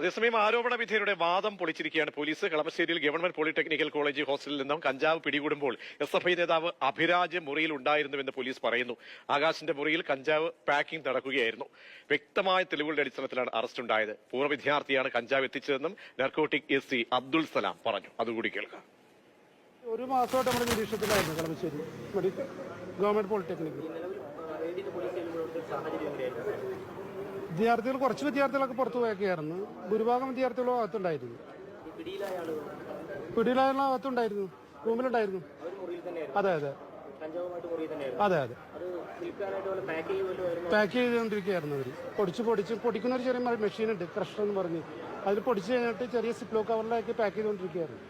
അതേസമയം ആരോപണ വിധേയരുടെ വാദം പൊളിച്ചിരിക്കുകയാണ് പോലീസ്. കളമശ്ശേരിയിൽ ഗവൺമെന്റ് പോളിടെക്നിക്കൽ കോളേജ് ഹോസ്റ്റലിൽ നിന്നും കഞ്ചാവ് പിടികൂടുമ്പോൾ SFI നേതാവ് അഭിരാജ് മുറിയിൽ ഉണ്ടായിരുന്നുവെന്ന് പോലീസ് പറയുന്നു. ആകാശിന്റെ മുറിയിൽ കഞ്ചാവ് പാക്കിംഗ് നടക്കുകയായിരുന്നു. വ്യക്തമായ തെളിവുകളുടെ അടിസ്ഥാനത്തിലാണ് അറസ്റ്റ് ഉണ്ടായത്. പൂർവ്വ വിദ്യാർത്ഥിയാണ് കഞ്ചാവ് എത്തിച്ചതെന്നും നാർക്കോട്ടിക് SC അബ്ദുൾ സലാം പറഞ്ഞു. അതുകൂടി കേൾക്കാം. ഒരു മാസമായിട്ട് നമ്മുടെ നിരീക്ഷണത്തിലായിരുന്നു കളമശ്ശേരി ഗവൺമെന്റ് പോളിടെക്നിക്കിൽ. വിദ്യാർത്ഥികൾ കുറച്ച് വിദ്യാർത്ഥികളൊക്കെ പുറത്തു പോയൊക്കെയായിരുന്നു. ഭൂരിഭാഗം വിദ്യാർത്ഥികളും അകത്തുണ്ടായിരുന്നു. പിടിയിലായ അകത്തുണ്ടായിരുന്നു, റൂമിലുണ്ടായിരുന്നു. അതെ അതെ അതെ അതെ പാക്ക് ചെയ്തുകൊണ്ടിരിക്കുകയായിരുന്നു അവർ. പൊടിക്കുന്ന ഒരു ചെറിയ മെഷീനുണ്ട്, ക്രഷർ എന്ന് പറഞ്ഞ്. അതിൽ പൊടിച്ച് കഴിഞ്ഞിട്ട് ചെറിയ സിപ്ലോ കവറിലേക്ക് പാക്ക് ചെയ്തുകൊണ്ടിരിക്കുകയായിരുന്നു.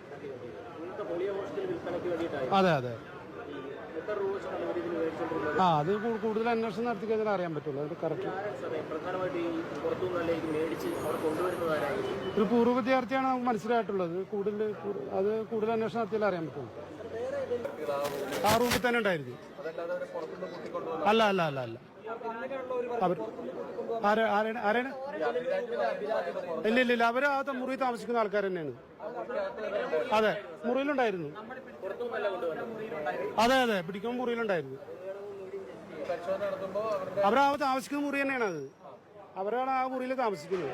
അതെ അതെ അത് കൂടുതൽ അന്വേഷണം നടത്തി കഴിഞ്ഞാൽ അറിയാൻ പറ്റുള്ളൂ. അത് കറക്റ്റ് ഒരു പൂർവ്വ വിദ്യാർത്ഥിയാണ് നമുക്ക് മനസ്സിലായിട്ടുള്ളത്. കൂടുതൽ അന്വേഷണം നടത്തിയാലേ അറിയാൻ പറ്റുള്ളൂ. ആ റൂമിൽ തന്നെ ഉണ്ടായിരുന്നു. അല്ല അല്ല അല്ല അല്ല അവർ ആരാണ്? ഇല്ല ഇല്ല ഇല്ല, അവർ ആ മുറിയിൽ താമസിക്കുന്ന ആൾക്കാർ തന്നെയാണ്. അതെ, മുറിയിലുണ്ടായിരുന്നു. അതെ അതെ, പിടിക്കുമ്പോൾ മുറിയിലുണ്ടായിരുന്നു. അവരാ താമസിക്കുന്ന മുറി തന്നെയാണ് അത്. അവരാണ് ആ മുറിയിൽ താമസിക്കുന്നത്.